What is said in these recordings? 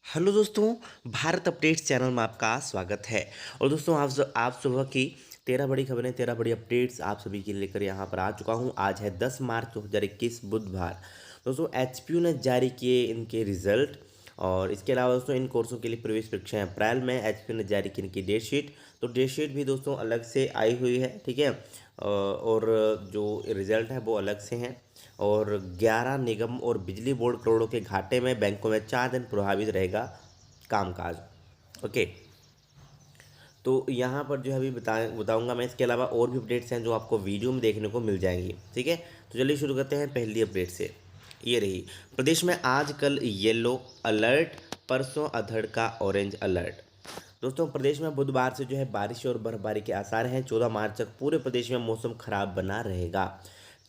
Hello दोस्तों। Bharat updates channel में आपका स्वागत है। और दोस्तों आप सुबह की 13 बड़ी खबरें 13 बड़ी अपडेट्स आप सभी के लिए लेकर यहाँ पर आ चुका हूँ। आज है 10 मार्च 2021 बुधवार। दोस्तों एचपीयू ने जारी किए इनके रिजल्ट। और इसके अलावा दोस्तों इन कोर्सों के लिए प्रवेश परीक्षाएं अप्रैल में एचपीयू ने जारी की इनकी डेट शीट। तो डेट शीट भी दोस्तों अलग से आई हुई है, ठीक है। और जो रिजल्ट है वो अलग से हैं। और 11 निगम और बिजली बोर्ड करोड़ों के घाटे में, बैंकों में 4 दिन प्रभावित रहेगा कामकाज। ओके। तो यहाँ पर जो है अभी बताऊंगा मैं। इसके अलावा और भी अपडेट्स हैं जो आपको वीडियो में देखने को मिल जाएंगी, ठीक है। तो चलिए शुरू करते हैं पहली अपडेट से। ये रही, प्रदेश में आज कल येलो अलर्ट, परसों अधड़ का ऑरेंज अलर्ट। दोस्तों प्रदेश में बुधवार से जो है बारिश और बर्फबारी के आसार हैं। 14 मार्च तक पूरे प्रदेश में मौसम खराब बना रहेगा।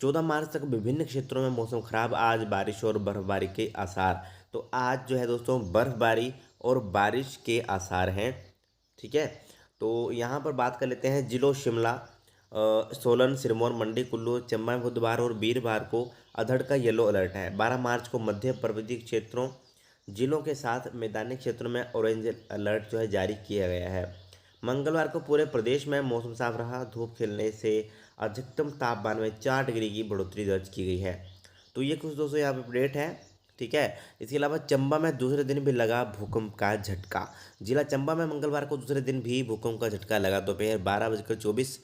14 मार्च तक विभिन्न क्षेत्रों में मौसम खराब, आज बारिश और बर्फबारी के आसार। तो आज जो है दोस्तों बर्फबारी और बारिश के आसार हैं, ठीक है। तो यहाँ पर बात कर लेते हैं जिलों शिमला, सोलन, सिरमौर, मंडी, कुल्लू, चंबा में बुधवार और वीरवार को अधड़ का येलो अलर्ट है। 12 मार्च को मध्य पर्वतीय क्षेत्रों जिलों के साथ मैदानी क्षेत्रों में ऑरेंज अलर्ट जो है जारी किया गया है। मंगलवार को पूरे प्रदेश में मौसम साफ रहा। धूप खिलने से अधिकतम तापमान में 4 डिग्री की बढ़ोतरी दर्ज की गई है। तो ये कुछ दोस्तों यहाँ पे अपडेट है, ठीक है। इसके अलावा चंबा में दूसरे दिन भी लगा भूकंप का झटका। जिला चंबा में मंगलवार को दूसरे दिन भी भूकंप का झटका लगा। दोपहर 12:24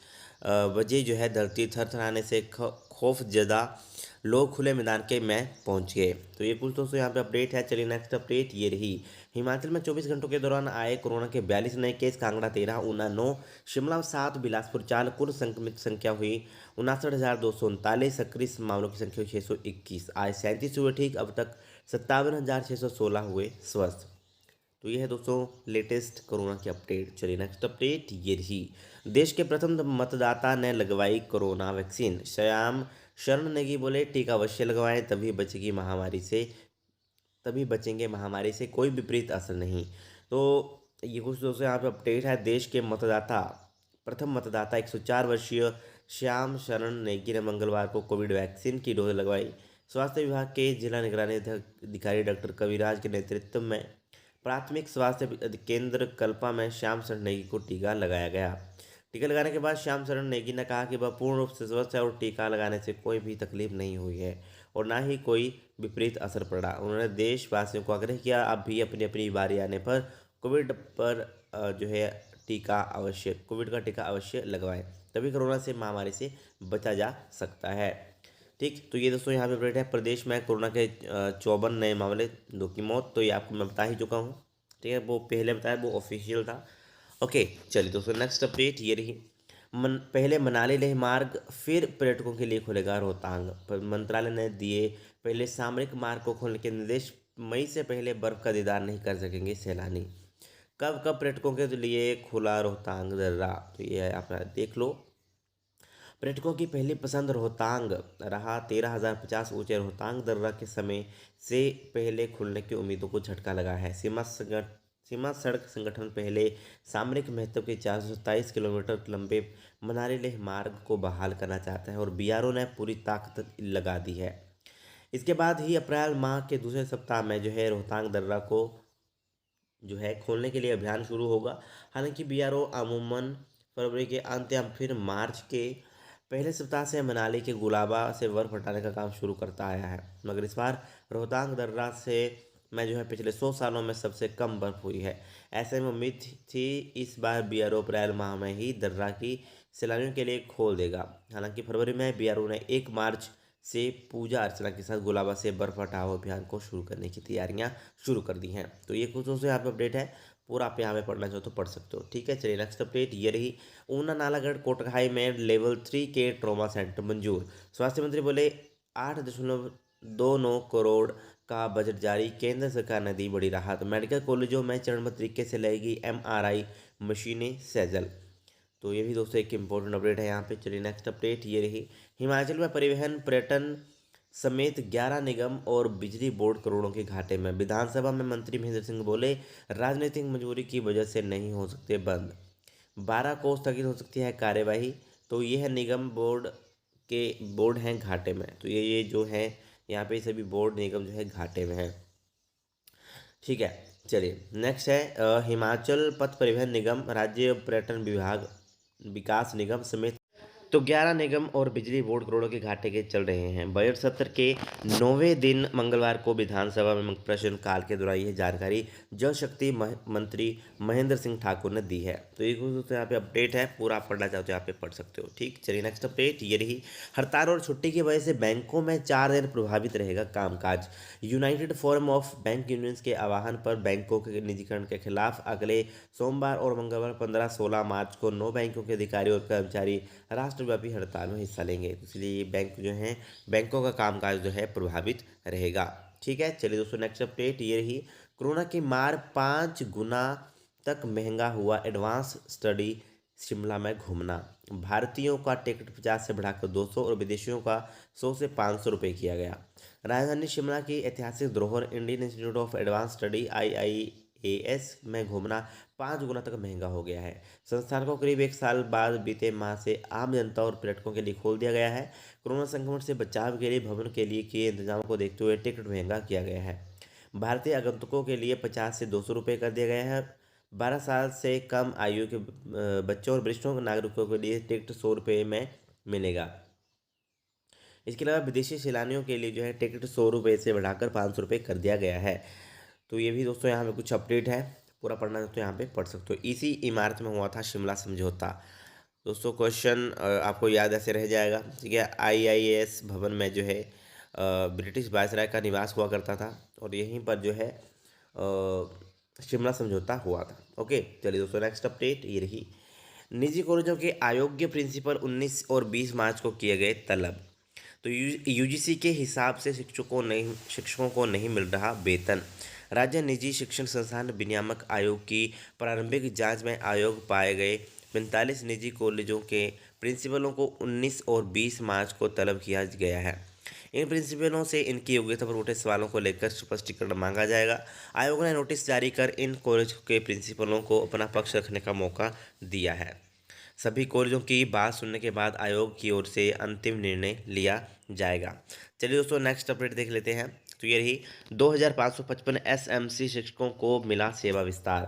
बजे जो है धरती थरथराने से खौफजदा लोग खुले मैदान के में पहुंच गए। तो ये कुछ दोस्तों यहाँ पे अपडेट है। चलिए नेक्स्ट अपडेट ये रही, हिमाचल में 24 घंटों के दौरान आए कोरोना के 42 नए केस। कांगड़ा 13, ऊना 9, शिमला 7, बिलासपुर 4। कुल संक्रमित संख्या हुई 59,239। सक्रिय मामलों की संख्या हुई 621। आज 37 हुए ठीक। अब तक 57,616 हुए स्वस्थ। तो ये है दोस्तों लेटेस्ट कोरोना की अपडेट। चलिए नेक्स्ट अपडेट ये रही, देश के प्रथम मतदाता ने लगवाई कोरोना वैक्सीन। श्याम शरण नेगी बोले, टीका अवश्य लगवाएं, तभी बचेंगे महामारी से, कोई विपरीत असर नहीं। तो ये कुछ दोस्तों यहाँ पे अपडेट है। देश के प्रथम मतदाता 104 वर्षीय श्याम शरण नेगी ने मंगलवार को कोविड वैक्सीन की डोज लगवाई। स्वास्थ्य विभाग के जिला निगरानी अधिकारी डॉक्टर कविराज के नेतृत्व में प्राथमिक स्वास्थ्य केंद्र कल्पा में श्याम शरण नेगी को टीका लगाया गया। टीका लगाने के बाद श्याम शरण नेगी ने कहा कि वह पूर्ण रूप से स्वस्थ है और टीका लगाने से कोई भी तकलीफ नहीं हुई है और ना ही कोई विपरीत असर पड़ा। उन्होंने देशवासियों को आग्रह किया, अब भी अपनी अपनी बारी आने पर जो है कोविड का टीका अवश्य लगवाएं, तभी कोरोना से महामारी से बचा जा सकता है। ठीक, तो ये दोस्तों यहाँ पे अपडेट है। प्रदेश में कोरोना के 54 नए मामले, 2 की मौत। तो ये आपको मैं बता ही चुका हूँ, ठीक है। वो पहले बताया, वो ऑफिशियल था। ओके, चलिए दोस्तों नेक्स्ट अपडेट ये रही, पहले मनाली लेह मार्ग फिर पर्यटकों के लिए खुलेगा रोहतांग। मंत्रालय ने दिए पहले सामरिक मार्ग को खोलने के निर्देश। मई से पहले बर्फ का दीदार नहीं कर सकेंगे सैलानी। कब कब पर्यटकों के लिए खुला रोहतांग दर्रा, तो ये आप देख लो। पर्यटकों की पहली पसंद रोहतांग रहा। 13,050 ऊंचे रोहतांग दर्रा के समय से पहले खुलने की उम्मीदों को झटका लगा है। सीमा सड़क संगठन पहले सामरिक महत्व के 427 किलोमीटर लंबे मनाली लेह मार्ग को बहाल करना चाहता है और बीआरओ ने पूरी ताकत लगा दी है। इसके बाद ही अप्रैल माह के दूसरे सप्ताह में जो है रोहतांग दर्रा को जो है खोलने के लिए अभियान शुरू होगा। हालांकि बीआरओ अमूमन फरवरी के अंत या फिर मार्च के पहले सप्ताह से मनाली के गुलाबा से बर्फ हटाने का काम शुरू करता आया है, मगर इस बार रोहतांग दर्रा से में जो है पिछले 100 सालों में सबसे कम बर्फ हुई है। ऐसे में उम्मीद थी इस बार बीआरओ अप्रैल माह में ही दर्रा की सैलानियों के लिए खोल देगा। हालांकि फरवरी में बीआरओ ने 1 मार्च से पूजा अर्चना के साथ गुलाबा से बर्फ हटाओ अभियान को शुरू करने की तैयारियां शुरू कर दी हैं। तो ये कुछ दोस्तों यहाँ पे अपडेट है, पूरा आप यहाँ पे पढ़ना चाहो तो पढ़ सकते हो, ठीक है। चलिए नेक्स्ट अपडेट ये रही, ऊना नालागढ़ कोटखाई में लेवल 3 के ट्रॉमा सेंटर मंजूर। स्वास्थ्य मंत्री बोले, 8.29 करोड़ का बजट जारी, केंद्र सरकार ने दी बड़ी राहत। मेडिकल कॉलेजों में चरणबद्ध तरीके से लगेगी एमआरआई मशीनें सैजल। तो ये भी दोस्तों एक इम्पोर्टेंट अपडेट है यहाँ पे। चलिए नेक्स्ट अपडेट ये रही, हिमाचल में परिवहन पर्यटन समेत 11 निगम और बिजली बोर्ड करोड़ों के घाटे में। विधानसभा में मंत्री महेंद्र सिंह बोले, राजनीतिक मजबूरी की वजह से नहीं हो सकते बंद, 12 को स्थगित हो सकती है कार्यवाही। तो ये है निगम बोर्ड हैं घाटे में। तो ये जो है यहाँ पे सभी बोर्ड निगम जो है घाटे में है, ठीक है। चलिए नेक्स्ट है हिमाचल पथ परिवहन निगम, राज्य पर्यटन विभाग, विकास निगम समेत तो 11 निगम और बिजली बोर्ड करोड़ों के घाटे के चल रहे हैं। बजट सत्र के 9वें दिन मंगलवार को विधानसभा में प्रश्नकाल के दौरान यह जानकारी जल शक्ति मंत्री महेंद्र सिंह ठाकुर ने दी है। तो ये कुछ यहाँ पे अपडेट है, पूरा आप पढ़ना चाहो तो यहाँ पे पढ़ सकते हो। ठीक, चलिए नेक्स्ट अपडेट ये रही। हड़ताल और छुट्टी की वजह से बैंकों में 4 दिन प्रभावित रहेगा कामकाज। United forum of bank unions के आह्वान पर बैंकों के निजीकरण के खिलाफ अगले सोमवार और मंगलवार 15-16 मार्च को 9 बैंकों के अधिकारी और कर्मचारी राष्ट्रव्यापी हड़ताल में हिस्सा लेंगे। तो इसलिए ये बैंक जो हैं, बैंकों का कामकाज जो है प्रभावित रहेगा। ठीक है, चलिए दोस्तों नेक्स्ट अपडेट ये रही। कोरोना की मार 5 गुना तक महंगा हुआ एडवांस स्टडी शिमला में घूमना। भारतीयों का टिकट 50 से बढ़ाकर 200 और विदेशियों का 100 से 500 रुपये किया गया। राजधानी शिमला की ऐतिहासिक धरोहर Indian institute of advance study IIAS में घूमना 5 गुना तक महंगा हो गया है। संस्थान को करीब 1 साल बाद बीते माह से आम जनता और पर्यटकों के लिए खोल दिया गया है। कोरोना संक्रमण से बचाव के लिए भवन के लिए किए इंतजामों को देखते हुए टिकट महंगा किया गया है। भारतीय आगंतुकों के लिए 50 से 200 रुपये कर दिया गया है। 12 साल से कम आयु के बच्चों और वरिष्ठ नागरिकों के लिए टिकट 100 रुपये में मिलेगा। इसके अलावा विदेशी सैलानियों के लिए जो है टिकट 100 रुपये से बढ़ाकर 500 रुपये कर दिया गया है। तो ये भी दोस्तों यहाँ पे कुछ अपडेट है, पूरा पढ़ना है तो यहाँ पे पढ़ सकते हो। इसी इमारत में हुआ था शिमला समझौता। दोस्तों क्वेश्चन आपको याद ऐसे रह जाएगा। ठीक है, IIAS भवन में जो है ब्रिटिश वायसराय का निवास हुआ करता था और यहीं पर जो है शिमला समझौता हुआ था। ओके, चलिए दोस्तों नेक्स्ट अपडेट ये रही। निजी कॉलेजों के अयोग्य प्रिंसिपल 19 और 20 मार्च को किए गए तलब। तो UGC के हिसाब से शिक्षकों को नहीं मिल रहा वेतन। राज्य निजी शिक्षण संस्थान विनियामक आयोग की प्रारंभिक जांच में आयोग पाए गए 45 निजी कॉलेजों के प्रिंसिपलों को 19 और 20 मार्च को तलब किया गया है। इन प्रिंसिपलों से इनकी योग्यता पर उठे सवालों को लेकर स्पष्टीकरण मांगा जाएगा। आयोग ने नोटिस जारी कर इन कॉलेज के प्रिंसिपलों को अपना पक्ष रखने का मौका दिया है। सभी कॉलेजों की बात सुनने के बाद आयोग की ओर से अंतिम निर्णय लिया जाएगा। चलिए दोस्तों नेक्स्ट अपडेट देख लेते हैं। तो ये रही 2555 SMC शिक्षकों को मिला सेवा विस्तार।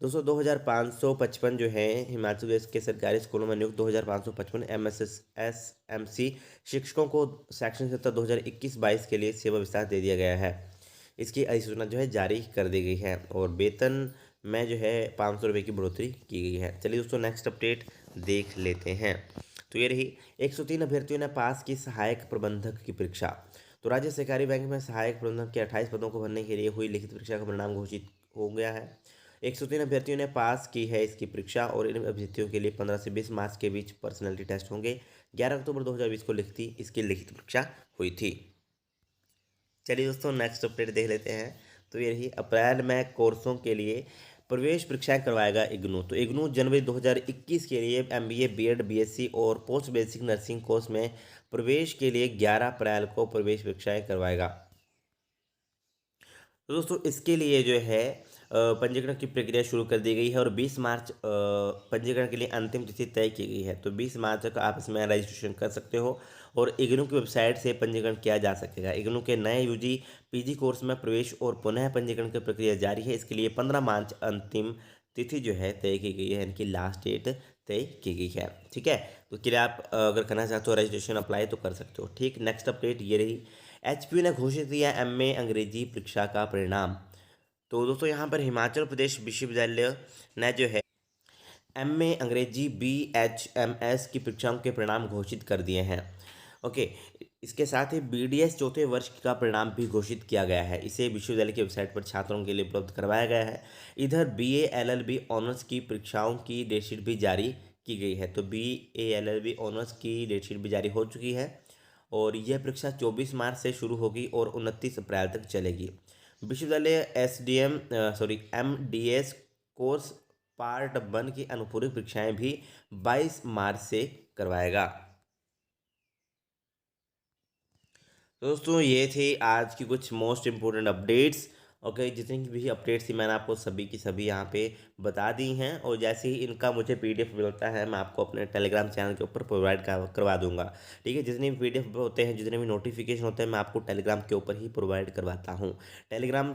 दोस्तों 2555 जो है हिमाचल प्रदेश के सरकारी स्कूलों में नियुक्त 2555 SMC शिक्षकों को सेक्शन 70 2021-22 के लिए सेवा विस्तार दे दिया गया है। इसकी अधिसूचना जो है जारी कर दी गई है और वेतन में जो है 500 रुपये की बढ़ोतरी की गई है। चलिए दोस्तों नेक्स्ट अपडेट देख लेते हैं। तो ये रही 103 अभ्यर्थियों ने पास की सहायक प्रबंधक की परीक्षा। तो राज्य सहकारी बैंक में सहायक प्रबंधक के 28 पदों को भरने के लिए हुई लिखित परीक्षा का परिणाम घोषित हो गया है। 103 अभ्यर्थियों ने पास की है इसकी परीक्षा और इन अभ्यर्थियों के लिए 15 से 20 मार्च के बीच पर्सनैलिटी टेस्ट होंगे। 11 अक्टूबर 2020 को इसकी लिखित परीक्षा हुई थी। चलिए दोस्तों नेक्स्ट अपडेट देख लेते हैं। तो ये रही अप्रैल में कोर्सों के लिए प्रवेश परीक्षाएं करवाएगा इग्नू। तो इग्नू जनवरी 2021 के लिए MBA BEd BSc और पोस्ट बेसिक नर्सिंग कोर्स में प्रवेश के लिए 11 अप्रैल को प्रवेश परीक्षाएं करवाएगा। तो दोस्तों इसके लिए जो है पंजीकरण की प्रक्रिया शुरू कर दी गई है और 20 मार्च पंजीकरण के लिए अंतिम तिथि तय की गई है। तो 20 मार्च तक आप इसमें रजिस्ट्रेशन कर सकते हो और इग्नू की वेबसाइट से पंजीकरण किया जा सकेगा। इग्नू के नए UG PG कोर्स में प्रवेश और पुनः पंजीकरण की प्रक्रिया जारी है। इसके लिए 15 मार्च अंतिम तिथि जो है तय की गई है, इनकी लास्ट डेट तय की गई है। ठीक है, तो इसके लिए आप अगर करना चाहते हो रजिस्ट्रेशन अप्लाई तो कर सकते हो। ठीक, नेक्स्ट अपडेट ये रही। HPU ने घोषित किया MA अंग्रेजी परीक्षा का परिणाम। तो दोस्तों यहाँ पर हिमाचल प्रदेश विश्वविद्यालय ने जो है MA अंग्रेजी BHMS की परीक्षाओं के परिणाम घोषित कर दिए हैं। ओके, इसके साथ ही BDS चौथे वर्ष का परिणाम भी घोषित किया गया है। इसे विश्वविद्यालय की वेबसाइट पर छात्रों के लिए उपलब्ध करवाया गया है। इधर BA LLB ऑनर्स की परीक्षाओं की डेटशीट भी जारी की गई है। तो BA LLB ऑनर्स की डेटशीट भी जारी हो चुकी है और यह परीक्षा 24 मार्च से शुरू होगी और 29 अप्रैल तक चलेगी। विश्वविद्यालय MDS कोर्स पार्ट 1 की अनुपूरक परीक्षाएं भी 22 मार्च से करवाएगा। तो दोस्तों ये थे आज की कुछ मोस्ट इम्पोर्टेंट अपडेट्स ओके, जितनी भी अपडेट्स थी मैंने आपको सभी की सभी यहाँ पे बता दी हैं, और जैसे ही इनका मुझे पीडीएफ मिलता है मैं आपको अपने टेलीग्राम चैनल के ऊपर प्रोवाइड करवा दूंगा। ठीक है, जितने भी पीडीएफ होते हैं, जितने भी नोटिफिकेशन होते हैं, मैं आपको टेलीग्राम के ऊपर ही प्रोवाइड करवाता हूँ। टेलीग्राम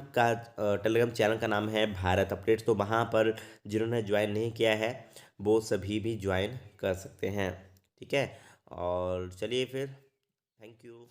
चैनल का नाम है भारत अपडेट्स, तो वहाँ पर जिन्होंने ज्वाइन नहीं किया है वो सभी भी ज्वाइन कर सकते हैं। ठीक है, और चलिए फिर, थैंक यू।